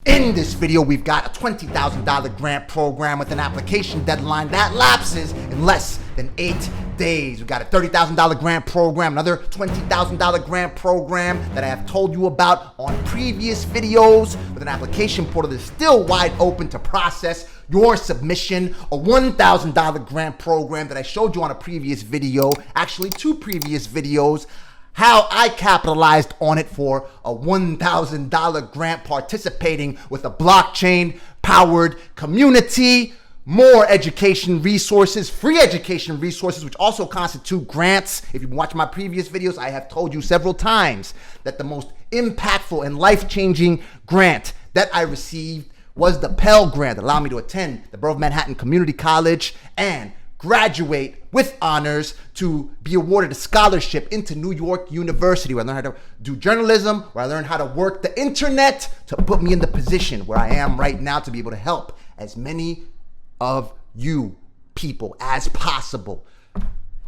In this video, we've got a $20,000 grant program with an application deadline that lapses in less than 8 days. We've got a $30,000 grant program, another $20,000 grant program that I have told you about on previous videos with an application portal that's still wide open to process your submission, a $1,000 grant program that I showed you on a previous video, actually 2 previous videos, how I capitalized on it for a $1,000 grant participating with a blockchain-powered community, more education resources, free education resources, which also constitute grants. If you've watched my previous videos, I have told you several times that the most impactful and life-changing grant that I received was the Pell Grant that allowed me to attend the Borough of Manhattan Community College and graduate with honors to be awarded a scholarship into New York University, where I learned how to do journalism, where I learned how to work the internet to put me in the position where I am right now to be able to help as many of you people as possible.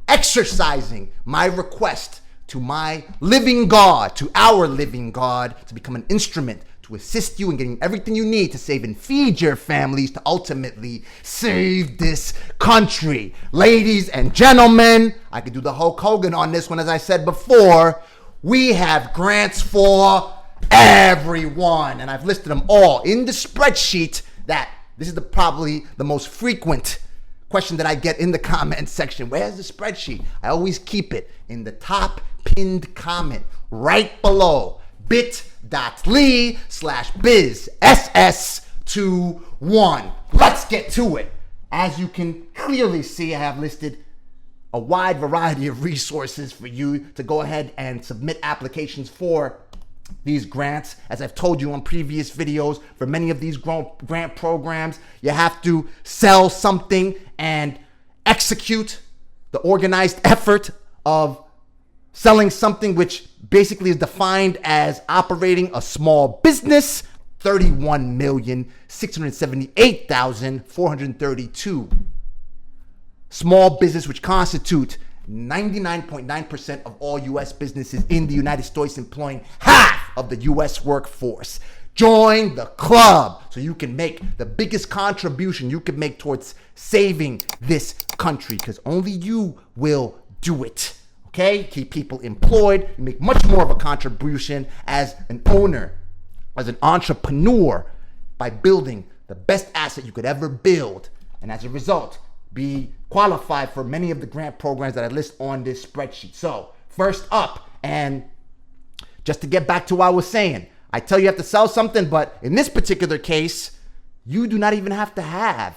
Exercising my request to my living God, to our living God, to become an instrument to assist you in getting everything you need to save and feed your families to ultimately save this country. Ladies and gentlemen, I could do the Hulk Hogan on this one, as I said before. We have grants for everyone, and I've listed them all in the spreadsheet. That this is probably the most frequent question that I get in the comment section. Where's the spreadsheet? I always keep it in the top pinned comment right below bit.ly/bizss21. Let's get to it. As you can clearly see, I have listed a wide variety of resources for you to go ahead and submit applications for these grants. As I've told you on previous videos, for many of these grant programs, you have to sell something and execute the organized effort of selling something, which basically is defined as operating a small business. 31,678,432 small business, which constitute 99.9% of all U.S. businesses in the United States, employing half of the U.S. workforce. Join the club so you can make the biggest contribution you can make towards saving this country, because only you will do it. Okay? Keep people employed. You make much more of a contribution as an owner, as an entrepreneur, by building the best asset you could ever build. And as a result, be qualified for many of the grant programs that I list on this spreadsheet. So, first up, and just to get back to what I was saying, I tell you have to sell something, but in this particular case, you do not even have to have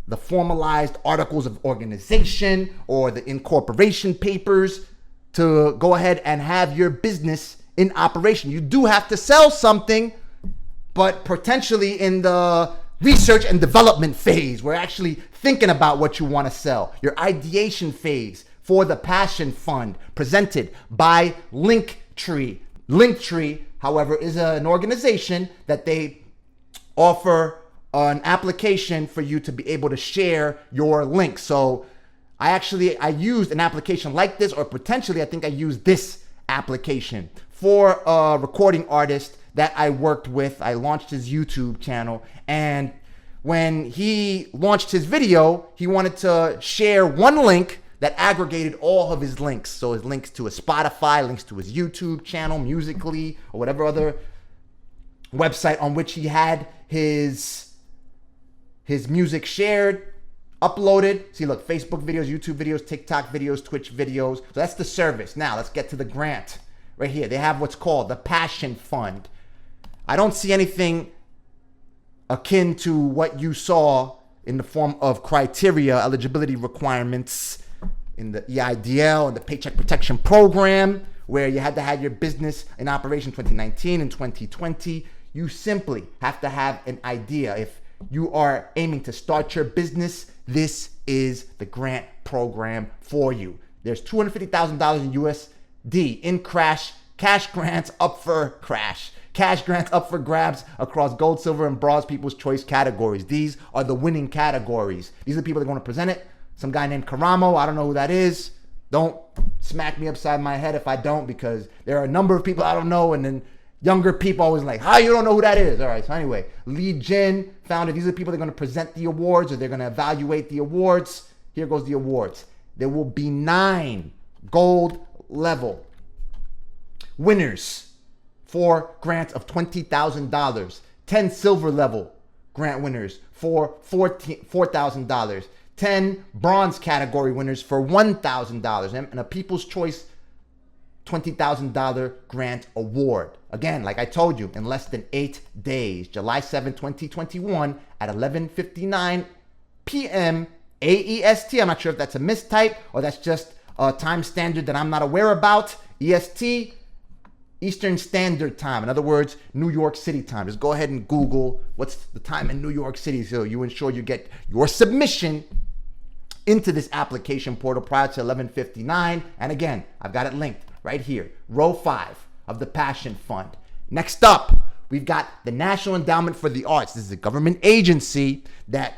the formalized articles of organization or the incorporation papers to go ahead and have your business in operation. You do have to sell something, but potentially in the research and development phase. We're actually thinking about what you want to sell. Your ideation phase for the Passion Fund presented by Linktree. Linktree, however, is an organization that they offer an application for you to be able to share your links. So I used an application like this, or potentially I think I used this application for a recording artist that I worked with. I launched his YouTube channel, and when he launched his video, he wanted to share one link that aggregated all of his links. So his links to his Spotify, links to his YouTube channel, Musical.ly, or whatever other website on which he had his music shared, uploaded. See, look, Facebook videos, YouTube videos, TikTok videos, Twitch videos. So that's the service. Now let's get to the grant. Right here, they have what's called the Passion Fund. I don't see anything akin to what you saw in the form of criteria, eligibility requirements in the EIDL and the Paycheck Protection Program, where you had to have your business in operation 2019 and 2020. You simply have to have an idea. If you are aiming to start your business, this is the grant program for you. There's $250,000 in USD in cash grants up for cash grants up for grabs across gold, silver, and bronze people's choice categories. These are the winning categories. These are the people that are going to present it. Some guy named Karamo, I don't know who that is. Don't smack me upside my head if I don't, because there are a number of people I don't know, and then Younger people always like, how you don't know who that is? All right, so anyway, Lee Jin founded, these are the people that are going to present the awards or they're going to evaluate the awards. Here goes the awards. There will be 9 gold level winners for grants of $20,000, 10 silver level grant winners for $4,000, 10 bronze category winners for $1,000, and a People's Choice $20,000 grant award. Again, like I told you, in less than 8 days, July 7, 2021 at 11:59 p.m. AEST. I'm not sure if that's a mistype or that's just a time standard that I'm not aware about. EST, Eastern Standard Time. In other words, New York City time. Just go ahead and Google what's the time in New York City so you ensure you get your submission into this application portal prior to 11:59. And again, I've got it linked right here, row 5 of the Passion Fund. Next up, we've got the National Endowment for the Arts. This is a government agency that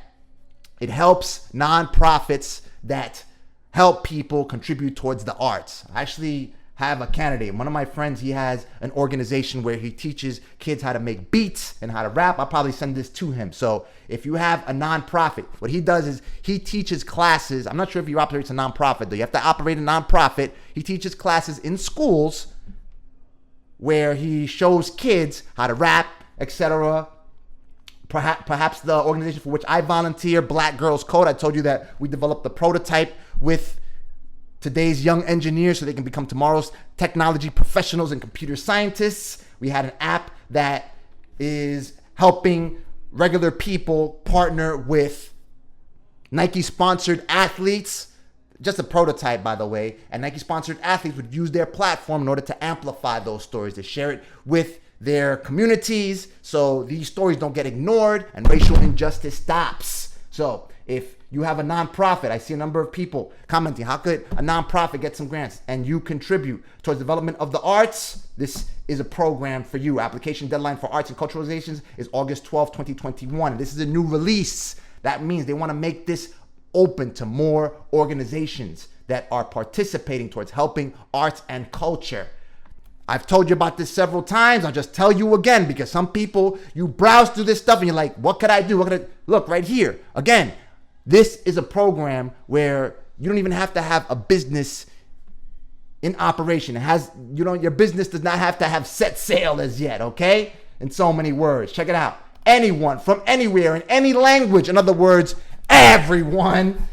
it helps nonprofits that help people contribute towards the arts. I actually have a candidate. One of my friends, he has an organization where he teaches kids how to make beats and how to rap. I'll probably send this to him. So if you have a nonprofit, what he does is he teaches classes. I'm not sure if he operates a nonprofit, though. You have to operate a nonprofit. He teaches classes in schools where he shows kids how to rap, etc. Perhaps the organization for which I volunteer, Black Girls Code. I told you that we developed the prototype with today's young engineers so they can become tomorrow's technology professionals and computer scientists. We had an app that is helping regular people partner with Nike-sponsored athletes. Just a prototype, by the way. And Nike-sponsored athletes would use their platform in order to amplify those stories, to share it with their communities so these stories don't get ignored and racial injustice stops. So if you have a nonprofit, I see a number of people commenting, how could a nonprofit get some grants? And you contribute towards development of the arts, this is a program for you. Application deadline for arts and culturalizations is August 12, 2021. This is a new release. That means they want to make this open to more organizations that are participating towards helping arts and culture. I've told you about this several times. I'll just tell you again because some people, you browse through this stuff and you're like, what could I do? Look right here. Again, this is a program where you don't even have to have a business in operation. It has, your business does not have to have set sail as yet, okay? In so many words. Check it out. Anyone from anywhere in any language, in other words, everyone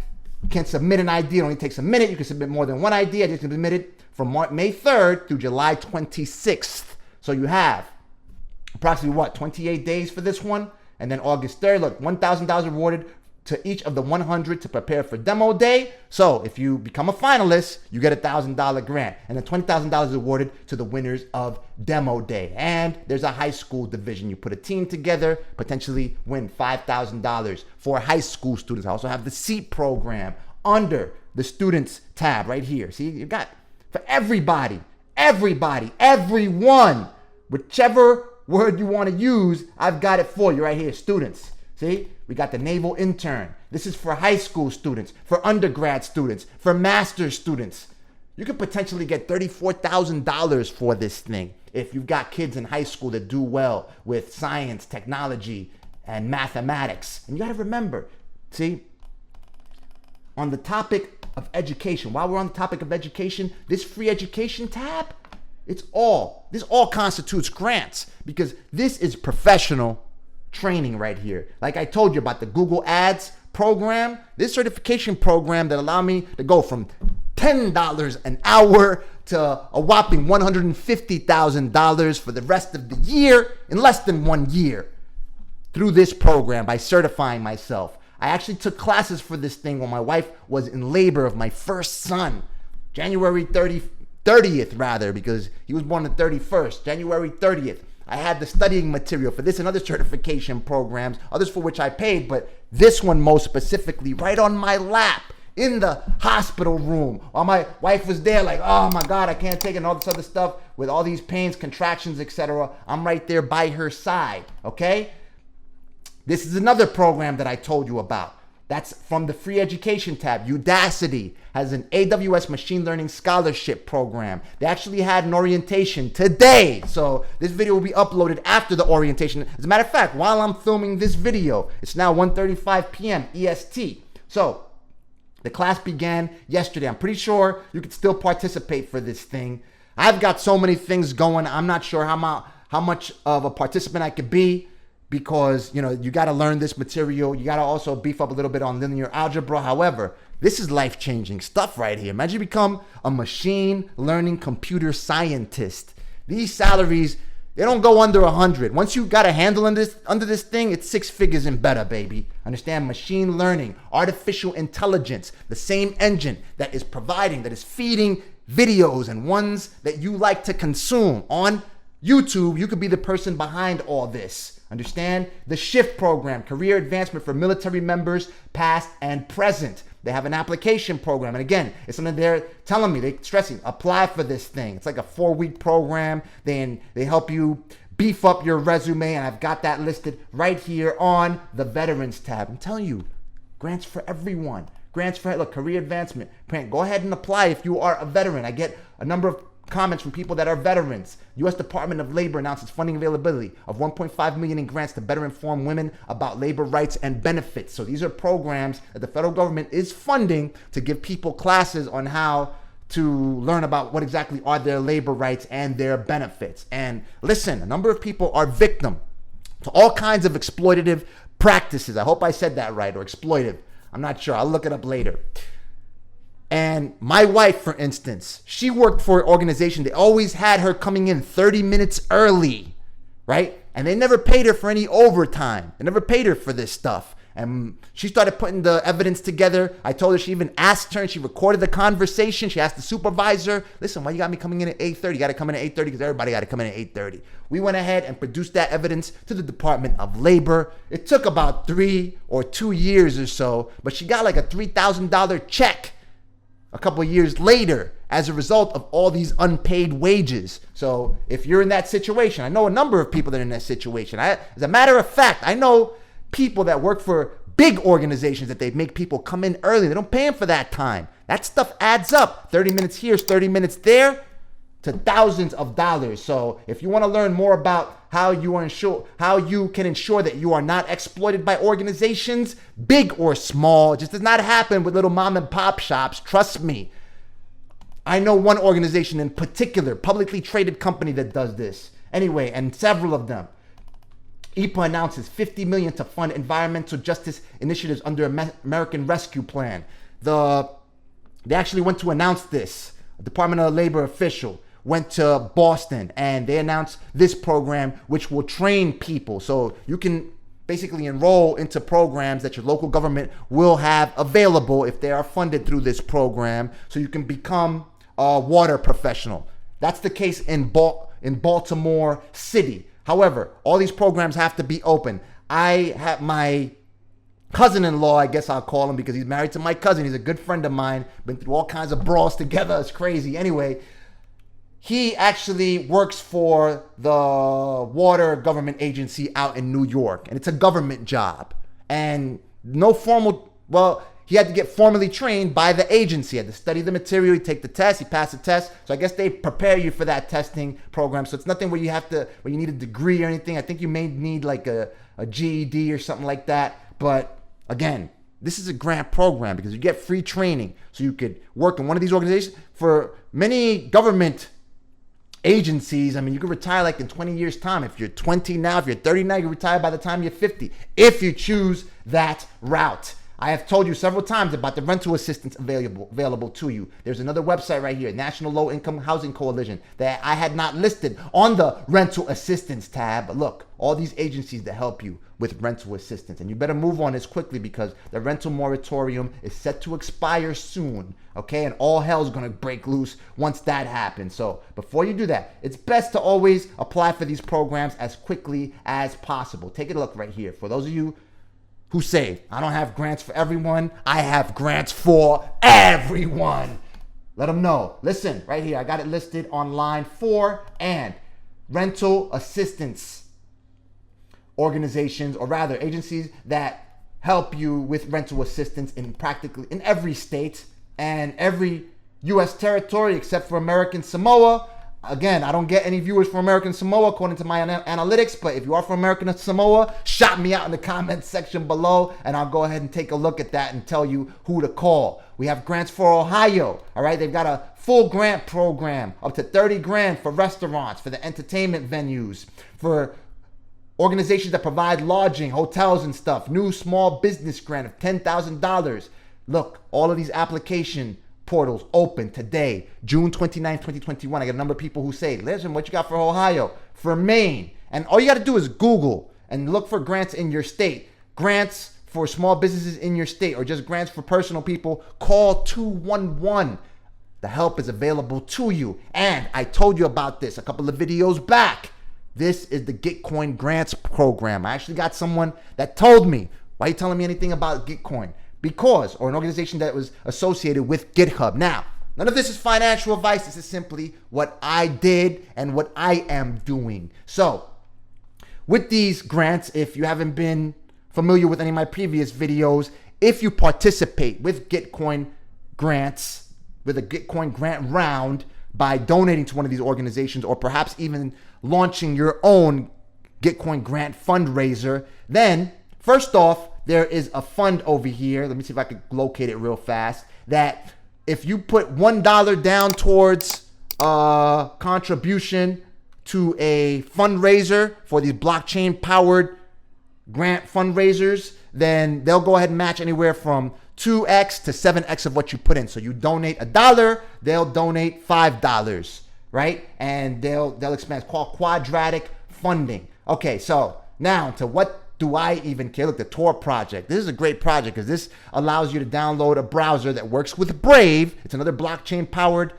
can submit an idea. It only takes a minute. You can submit more than one idea. You can submit it from May 3rd through July 26th. So you have approximately 28 days for this one. And then August 3rd, look, $1,000 rewarded to each of the 100 to prepare for demo day. So if you become a finalist, you get a $1,000 grant. And then $20,000 is awarded to the winners of demo day. And there's a high school division. You put a team together, potentially win $5,000 for high school students. I also have the SEAT program under the students tab right here. See, you got for everybody, everyone, whichever word you want to use, I've got it for you right here, students. See, we got the Naval Intern. This is for high school students, for undergrad students, for master's students. You could potentially get $34,000 for this thing if you've got kids in high school that do well with science, technology, and mathematics. And you got to remember, see, on the topic of education, while we're on the topic of education, this free education tab, this all constitutes grants because this is professional training right here. Like I told you about the Google Ads program, this certification program that allowed me to go from $10 an hour to a whopping $150,000 for the rest of the year in less than 1 year through this program by certifying myself. I actually took classes for this thing when my wife was in labor of my first son, January 30th rather, because he was born the 31st, January 30th. I had the studying material for this and other certification programs, others for which I paid, but this one most specifically right on my lap in the hospital room. While my wife was there like, oh my God, I can't take it, and all this other stuff with all these pains, contractions, etc. I'm right there by her side, okay? This is another program that I told you about. That's from the free education tab. Udacity has an AWS machine learning scholarship program. They actually had an orientation today. So this video will be uploaded after the orientation. As a matter of fact, while I'm filming this video, it's now 1:35 p.m. EST. So the class began yesterday. I'm pretty sure you could still participate for this thing. I've got so many things going. I'm not sure how much of a participant I could be, because, you know, you got to learn this material. You got to also beef up a little bit on linear algebra. However, this is life-changing stuff right here. Imagine you become a machine learning computer scientist. These salaries, they don't go under 100. Once you got a handle on under this thing, it's 6 figures and better, baby. Understand? Machine learning, artificial intelligence, the same engine that is providing, that is feeding videos and ones that you like to consume on YouTube. You could be the person behind all this. Understand? The SHIFT program, career advancement for military members, past and present. They have an application program. And again, it's something they're telling me, they're stressing, apply for this thing. It's like a 4-week program. They help you beef up your resume. And I've got that listed right here on the Veterans tab. I'm telling you, grants for everyone. Grants for, look, career advancement. Go ahead and apply if you are a veteran. I get a number of comments from people that are veterans. U.S. Department of Labor announces funding availability of $1.5 million in grants to better inform women about labor rights and benefits. So these are programs that the federal government is funding to give people classes on how to learn about what exactly are their labor rights and their benefits. And listen, a number of people are victim to all kinds of exploitative practices. I hope I said that right, or exploitive. I'm not sure. I'll look it up later. And my wife, for instance, she worked for an organization. They always had her coming in 30 minutes early, right? And they never paid her for any overtime. They never paid her for this stuff. And she started putting the evidence together. I told her, she even asked her, and she recorded the conversation. She asked the supervisor, listen, why you got me coming in at 8:30? You got to come in at 8:30 because everybody got to come in at 8:30. We went ahead and produced that evidence to the Department of Labor. It took about 3 or 2 years or so, but she got like a $3,000 check a couple of years later as a result of all these unpaid wages. So if you're in that situation, I know a number of people that are in that situation. As a matter of fact, I know people that work for big organizations that they make people come in early. They don't pay them for that time. That stuff adds up. 30 minutes here, 30 minutes there, to thousands of dollars. So if you want to learn more about how you can ensure that you are not exploited by organizations, big or small, it just does not happen with little mom and pop shops. Trust me. I know one organization in particular, publicly traded company, that does this. Anyway, and several of them. EPA announces $50 million to fund environmental justice initiatives under American Rescue Plan. They actually went to announce this. A Department of Labor official went to Boston and they announced this program, which will train people. So you can basically enroll into programs that your local government will have available if they are funded through this program, so you can become a water professional. That's the case in Baltimore City. However, all these programs have to be open. I have my cousin-in-law, I guess I'll call him, because he's married to my cousin. He's a good friend of mine. Been through all kinds of brawls together. It's crazy. Anyway, he actually works for the water government agency out in New York, and it's a government job. And no formal, well, he had to get formally trained by the agency. He had to study the material, he take the test, he passed the test. So I guess they prepare you for that testing program. So it's nothing where you need a degree or anything. I think you may need like a GED or something like that. But again, this is a grant program because you get free training. So you could work in one of these organizations. For many government agencies, I mean, you can retire like in 20 years time. If you're 20 now, if you're 30 now, you can retire by the time you're 50, if you choose that route. I have told you several times about the rental assistance available to you. There's another website right here, National Low Income Housing Coalition, that I had not listed on the rental assistance tab. But look, all these agencies that help you with rental assistance. And you better move on this quickly because the rental moratorium is set to expire soon, okay? And all hell's gonna break loose once that happens. So before you do that, it's best to always apply for these programs as quickly as possible. Take a look right here. For those of you who say, I don't have grants for everyone, I have grants for everyone. Let them know. Listen, right here, I got it listed on line 4, and rental assistance organizations, or rather agencies that help you with rental assistance in practically in every state and every U.S. territory except for American Samoa. Again, I don't get any viewers from American Samoa according to my analytics, but if you are from American Samoa, shout me out in the comments section below, and I'll go ahead and take a look at that and tell you who to call. We have grants for Ohio, all right? They've got a full grant program, up to 30 grand for restaurants, for the entertainment venues, for organizations that provide lodging, hotels and stuff. New small business grant of $10,000. Look, all of these application portals open today, June 29th, 2021. I got a number of people who say, listen, what you got for Ohio, for Maine? And all you got to do is Google and look for grants in your state, grants for small businesses in your state, or just grants for personal people. Call 211. The help is available to you. And I told you about this a couple of videos back. This is the Gitcoin Grants Program. I actually got someone that told me, why are you telling me anything about Gitcoin? Because, or an organization that was associated with GitHub. Now, none of this is financial advice. This is simply what I did and what I am doing. So, with these grants, if you haven't been familiar with any of my previous videos, if you participate with Gitcoin grants, with a Gitcoin grant round, by donating to one of these organizations, or perhaps even launching your own Gitcoin grant fundraiser, then first off, there is a fund over here. Let me see if I can locate it real fast. That if you put $1 down towards a contribution to a fundraiser for these blockchain powered grant fundraisers, then they'll go ahead and match anywhere from 2x to 7x of what you put in. So you donate $1, they'll donate $5, right? And they'll expand. It's called quadratic funding. Okay, so now to what do I even care? Look, the Tor project. This is a great project because this allows you to download a browser that works with Brave. It's another blockchain powered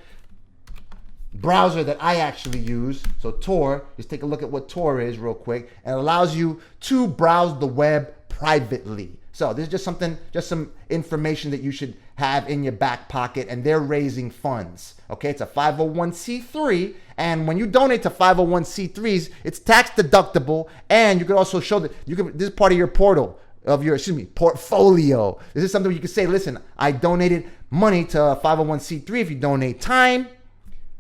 browser that I actually use. So Tor, just take a look at what Tor is real quick, and it allows you to browse the web privately. So this is just some information that you should have in your back pocket, and they're raising funds. Okay, it's a 501c3, and when you donate to 501c3s, it's tax deductible, and you can also show that this is part of your portfolio. This is something where you can say, listen, I donated money to 501c3. If you donate time,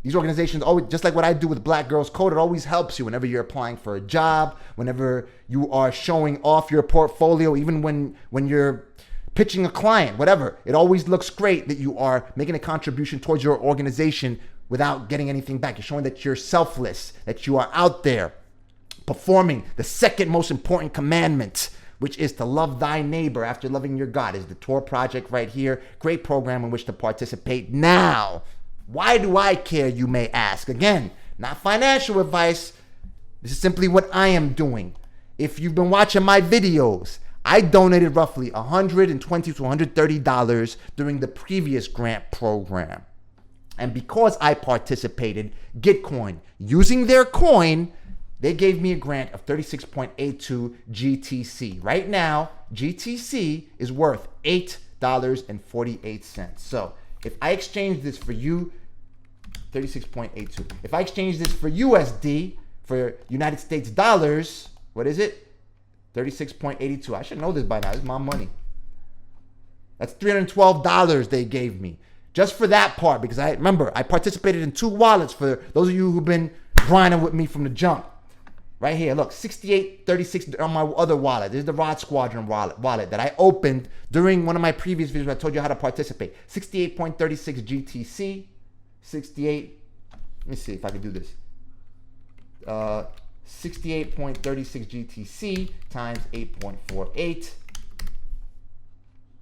these organizations always, just like what I do with Black Girls Code, it always helps you whenever you're applying for a job, whenever you are showing off your portfolio, even when you're pitching a client, whatever. It always looks great that you are making a contribution towards your organization without getting anything back. You're showing that you're selfless, that you are out there performing the second most important commandment, which is to love thy neighbor after loving your God. Is the Tor project right here. Great program in which to participate now. Why do I care, you may ask? Again, not financial advice. This is simply what I am doing. If you've been watching my videos, I donated roughly $120 to $130 during the previous grant program. And because I participated, Gitcoin, using their coin, they gave me a grant of 36.82 GTC. Right now, GTC is worth $8.48. So if I exchange this for 36.82. If I exchange this for USD, for United States dollars, what is it? 36.82. I should know this by now. This is my money. That's $312 they gave me. Just for that part, because I participated in 2 wallets for those of you who've been grinding with me from the jump. Right here, look, 6836 on my other wallet. This is the Rod Squadron wallet that I opened during one of my previous videos where I told you how to participate. 68.36 GTC. 68, let me see if I can do this. 68.36 GTC times 8.48.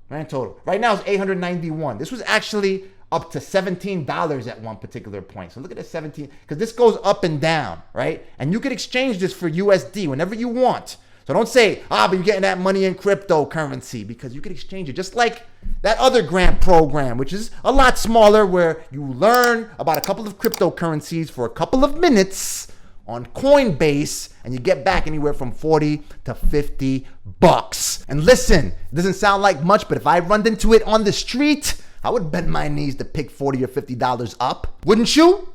Grand total. Right now it's 891. This was actually up to $17 at one particular point. So look at the 17, because this goes up and down, right? And you could exchange this for USD whenever you want. So don't say, but you're getting that money in cryptocurrency, because you could exchange it. Just like that other grant program, which is a lot smaller, where you learn about a couple of cryptocurrencies for a couple of minutes on Coinbase, and you get back anywhere from 40 to 50 bucks. And listen, it doesn't sound like much, but if I run into it on the street, I would bend my knees to pick $40 or $50 up. Wouldn't you?